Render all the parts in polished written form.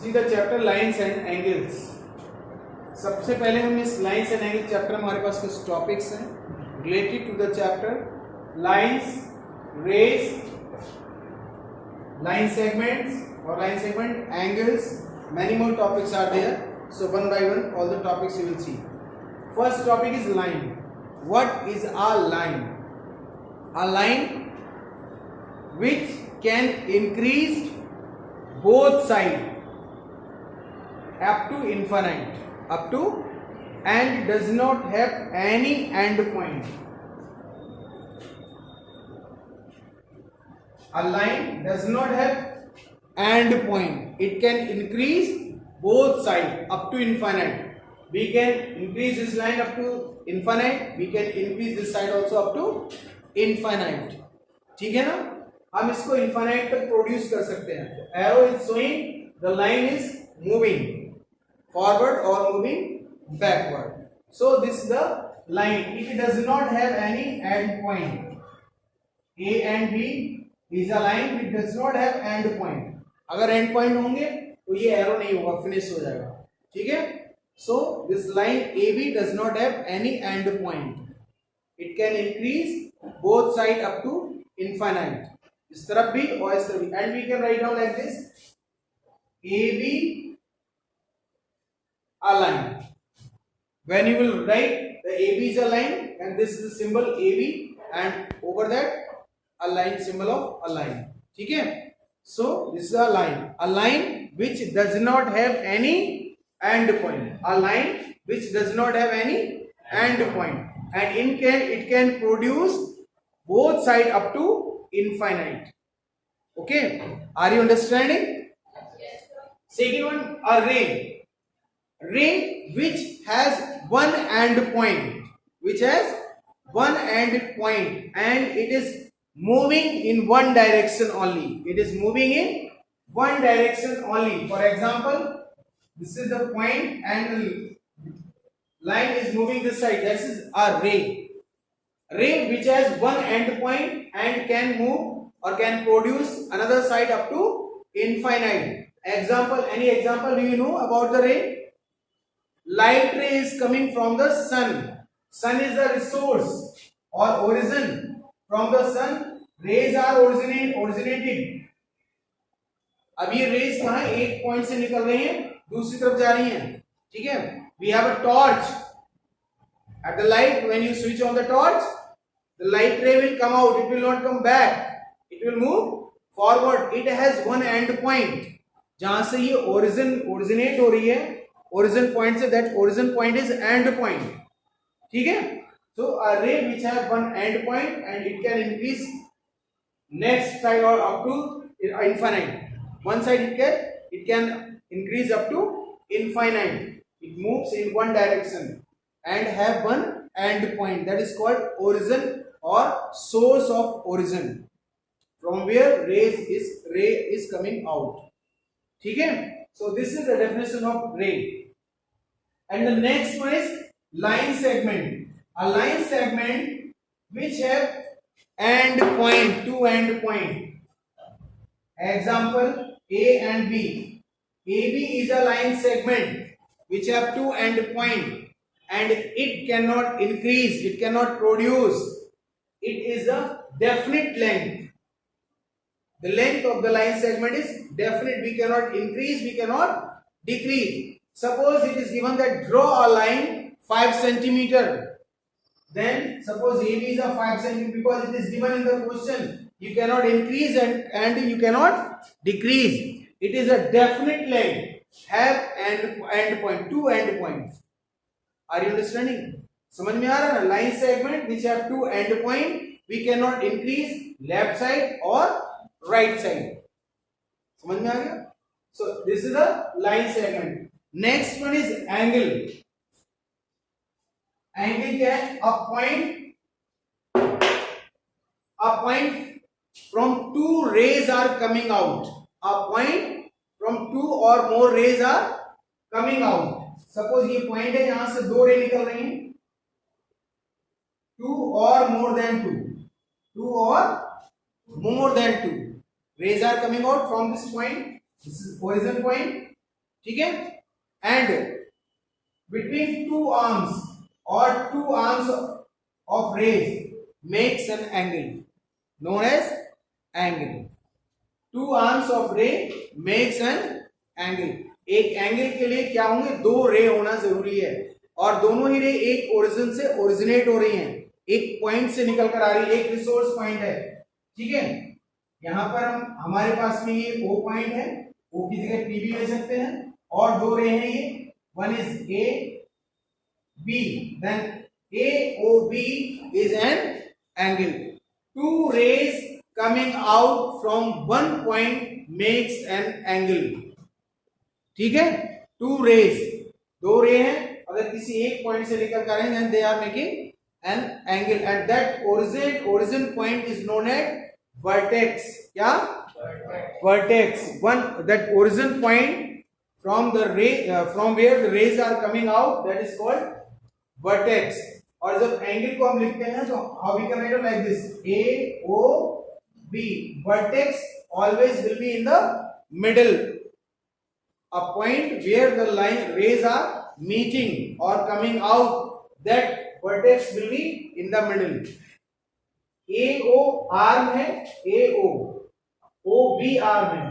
See the chapter lines and angles. सबसे पहले हम इस लाइंस एंड एंगल चैप्टर में हमारे पास कुछ टॉपिक्स हैं related to the chapter lines, rays, line segments और line segment angles. Many more topics are there. So one by one all the topics you will see. First topic is line. What is a line? A line which can increase both sides up to infinite, and does not have any end point. A line does not have end point. It can increase both sides up to infinite. We can increase this line up to infinite. We can increase this side also up to infinite. ठीक है ना? हम इसको infinite तक produce कर सकते हैं. तो arrow is showing the line is moving forward or moving backward. So this is the line. It does not have any end point. A and B is a line which does not have end point. अगर and point होंगे तो ये arrow नहीं होगा, finish हो जाएगा. ठीक है. So this line A B does not have any end point. It can increase both side up to infinite. इस तरफ भी और इस तरफ भी. And we can write down like this A B a line. When you will write the AB is a line and this is the symbol AB and over that a line, symbol of a line. ठीक है. So this is a line which does not have any end point. A line which does not have any end point, and it can produce both side up to infinite. Okay, are you understanding? Yes, sir. Second one, a ray which has one end point, and it is moving in one direction only. It is moving in one direction only. For example, this is the point and the line is moving this side. This is a ray which has one end point and can move or can produce another side up to infinite. Example, any example do you know about the ray? Light ray is coming from the sun. Sun is the resource or origin. From the sun, rays are originating. अब ये raise कहाँ एक point से निकल रही हैं, दूसरी तरफ जा रही हैं. ठीक है. We have a torch. At the light, when you switch on the torch, the light ray will come out. It will not come back. It will move forward. It has one end point. जहां से ये originate हो रही है, origin point से, that origin point is end point. ठीक है. So a ray which has one end point and it can increase next side or up to infinite. One side it can increase up to infinite. It moves in one direction and have one end point. That is called origin or source of origin, from where ray is coming out. ठीक है. So this is the definition of ray. And the next one is line segment. A line segment which have end point, two end point. Example, A and B. AB is a line segment which have two end point and it cannot increase, it cannot produce. It is a definite length. The length of the line segment is definite. We cannot increase, we cannot decrease. Suppose it is given that draw a line 5 centimeter. Then suppose AB is a 5 centimeter, because it is given in the question. You cannot increase and you cannot decrease. It is a definite length. Have end point, two end points. Are you understanding? समझ में आ रहा है ना? Line segment which have two end point. We cannot increase left side or right side. समझ में आ गया? So this is a line segment. Next one is angle. Angle क्या है? A point from two rays are coming out. A point from two or more rays are coming out. Suppose ये point है जहां से दो रे निकल रही हैं. Two or more than two rays are coming out from this point. This is origin point. ठीक है, and between two arms or two arms of rays makes an angle known as angle. Two arms of ray makes an angle. एक angle के लिए क्या होंगे, दो रे होना जरूरी है, और दोनों ही रे एक ओरिजिन से ओरिजिनेट हो रही हैं, एक पॉइंट से निकल कर आ रही है, एक रिसोर्स पॉइंट है, ठीक है। यहां पर हमारे पास में ये O पॉइंट है, O की जगह P भी ले सकते हैं, और दो रे हैं ये, one is A B, then AOB is an angle. Two rays coming out from one point makes an angle. ठीक है, two rays, दो रे हैं, अगर किसी एक पॉइंट से निकल कर आए then they are making an angle, and that origin point is known as vertex. क्या? Vertex. One, that origin point from the ray, from where the rays are coming out, that is called vertex. और जब angle को हम लिखते हैं तो how we can write like this, AOB. Vertex always will be in the middle, a point where the line rays are meeting or coming out, that vertex will be in the middle. AO arm है, AO, OB arm है,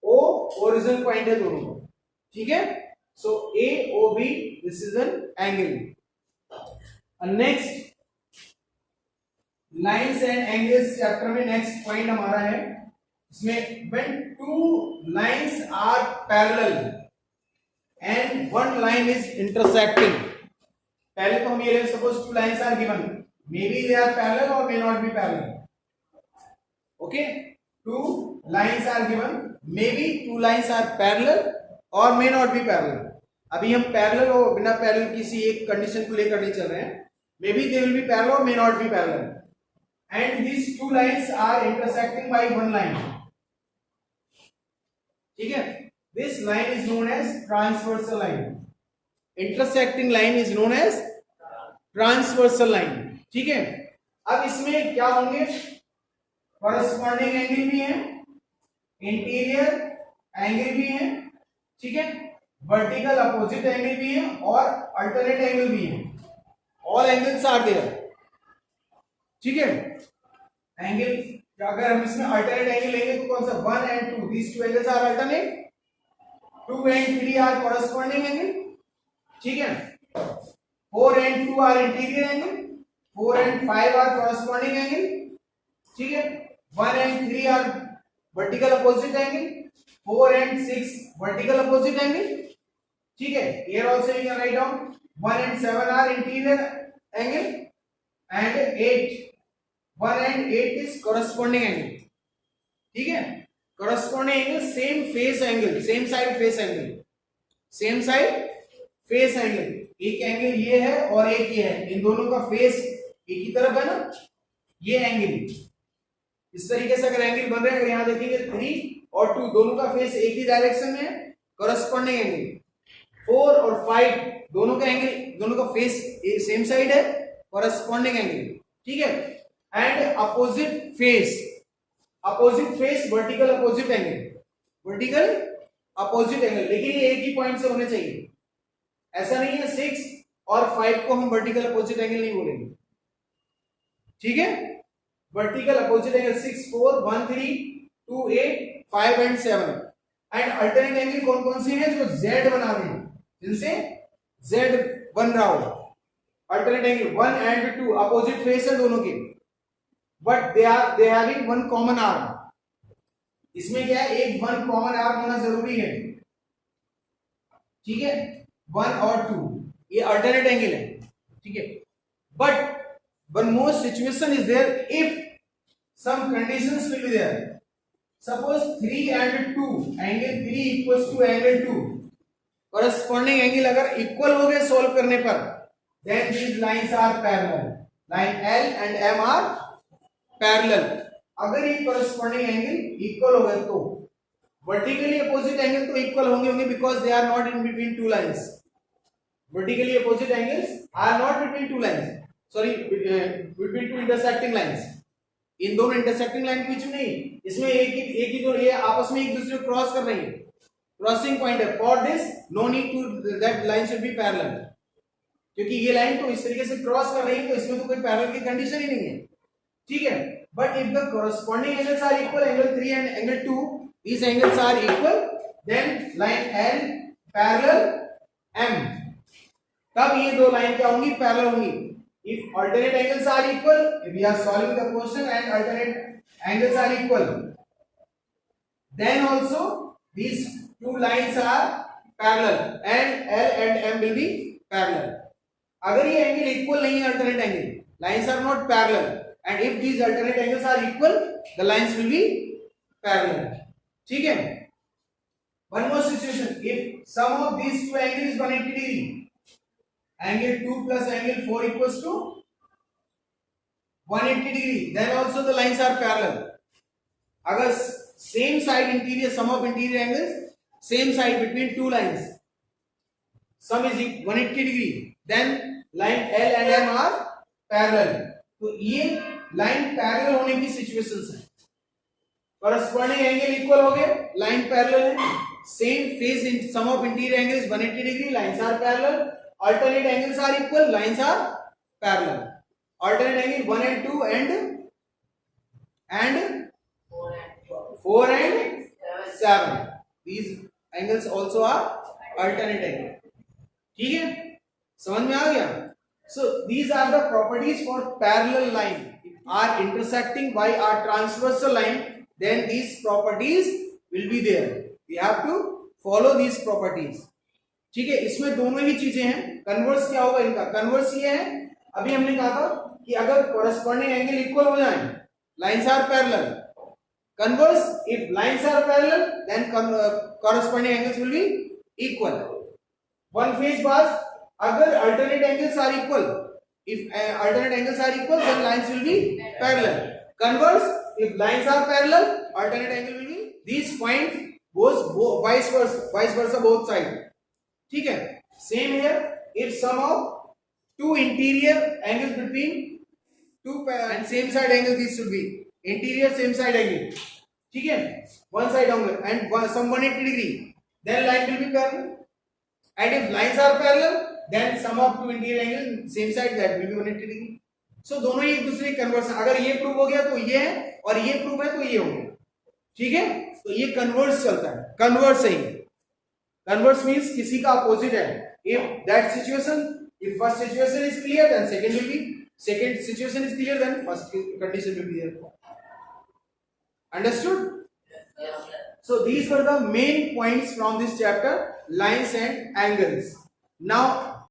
O origin point है दोनों, ठीक है। So AOB, this is an angle. Next, lines and angles chapter में next point हमारा है, इसमें when two lines are parallel and one line is intersecting. पहले तो हम ये ले, suppose two lines are given, maybe they are parallel or may not be parallel. Okay, two lines are given, maybe two lines are parallel और may not be parallel. अभी हम parallel और बिना पैरेलल किसी एक कंडीशन को लेकर नहीं चल रहे हैं, maybe they will be parallel और may not be parallel, and these two lines are intersecting by one line, ठीक है। This line is known as transversal line. Intersecting line is known as transversal line, ठीक है। अब इसमें क्या होंगे, corresponding angle भी है, इंटीरियर एंगल भी है, ठीक है, वर्टिकल अपोजिट एंगल भी है और अल्टरनेट एंगल भी है, ऑल एंगल्स आर देयर, ठीक है। एंगल अगर हम इसमें अल्टरनेट एंगल लेंगे तो कौन सा, 1 and 2, these two angles are alternate, 2 and 3 are corresponding angle, ठीक है। 4 and 2 are interior angle, 4 and 5 are corresponding angle, ठीक है। 1 and 3 are vertical opposite angle, 4 and 6 vertical opposite angle, ठीक है। Here also you can write down 1 and 7 are interior angle, and 1 and 8 is corresponding angle, ठीक है। corresponding angle, same face angle, same side face angle, same side face angle, एक angle ये है और एक ये है, इन दोनों का फेस एक ही तरफ है ना, ये एंगल इस तरीके से अगर एंगल बन रहे हैं, अगर यहां देखेंगे 3 और 2 दोनों का फेस एक ही डायरेक्शन में है, corresponding एंगल। 4 और 5 दोनों का एंगल, दोनों का फेस सेम साइड है, corresponding एंगल, ठीक है। And opposite face vertical opposite angle, vertical opposite angle, लेकिन ये एक ही पॉइंट से होने चाहिए, ऐसा नहीं है 6 और 5 को हम वर्टिकल अपोजिट एंगल नहीं बोलेंगे, ठीक है। Vertical opposite angle 6, 4, 1, 3, 2, 8, 5 and 7, and alternate angle कौन कौन सी है, जो Z बना रहे हैं, जिनसे Z बन रहा हो। Alternate angle 1 and 2 opposite face है दोनों के, but they having one common arm. इसमें क्या है, एक वन कॉमन आर्म होना जरूरी है, ठीक है। 1 और 2 ये अल्टरनेट एंगल है, ठीक है। But one more situation is there, if some conditions will be there, suppose 3 and 2, angle 3 equals to angle 2, corresponding angle अगर इक्वल हो गए सॉल्व करने पर, then these lines are parallel, line L and M are parallel। अगर ये corresponding angle equal हो गए तो vertically opposite angle तो इक्वल होंगे because they are not in between two lines, vertically opposite angles are not between two lines, sorry between two intersecting lines, इन दोनों intersecting line के बीच में नहीं, इसमें एक ही जो ये आपस में एक दूसरे को क्रॉस कर रही है, क्रॉसिंग पॉइंट है. For this no need to that line should be parallel, क्योंकि ये लाइन तो इस तरीके से क्रॉस कर रही है तो इसमें तो कोई पैरेलल की कंडीशन ही नहीं है. ठीक है. But if the corresponding angles are equal, angle 3 and angle 2, these angles are equal, then line L parallel M, तब ये दो लाइन क्या होंगी? पैरेलल होंगी. If alternate angles are equal, if we are solving the question and alternate angles are equal, then also these two lines are parallel and L and M will be parallel. अगर ये angle equal नहीं है, alternate angle, lines are not parallel, and if these alternate angles are equal, the lines will be parallel. ठीक है. One more situation, if sum of these two angles is 180 degree, angle 2 plus angle 4 equals to 180 degree, then also the lines are parallel. अगर same side interior, sum of interior angles, same side between two lines, sum is 180 degree, then line L and M are parallel. तो ये line parallel होने की situations है. Corresponding angle equal हो गए, line parallel है. Same face in sum of interior angle is 180 degree, lines are parallel. Alternate angles are equal, lines are parallel. Alternate angle 1 and 2 and 4 and 7, these angles also are alternate angle. ठीक है, समझ में आ गया. So these are the properties for parallel line. Are intersecting by a transversal line, then these properties will be there. We have to follow these properties. ठीक है. इसमें दोनों ही चीजें हैं. कन्वर्स क्या होगा इनका? कन्वर्स ये है, अभी हमने कहा था कि अगर corresponding angle equal हो जाए, lines are parallel. Converse, if lines are parallel, then corresponding angles will be equal. One phase bars, अगर alternate angles are equal, if alternate angles are equal, then lines will be parallel. Converse, if lines are parallel, alternate angle will be, these points goes vice versa both sides. ठीक है. Same here, if sum of two interior angles between two and same side angle, these should be interior same side angle. ठीक है, one side angle and some 180 degree, then line will be parallel. And if lines are parallel, then sum of two interior angle same side, that will be 180 degree. So दोनों ही एक दूसरे converse. अगर ये prove हो गया तो ये है, और ये प्रूव है तो ये हो गया. ठीक है. तो ये कन्वर्स चलता है. कन्वर्स है. कन्वर्स मींस किसी का अपोजिट है. If that situation, if first situation is clear, then second will be, second situation is clear, then first condition will be there. Understood? So these were the main points from this chapter, lines and angles. Now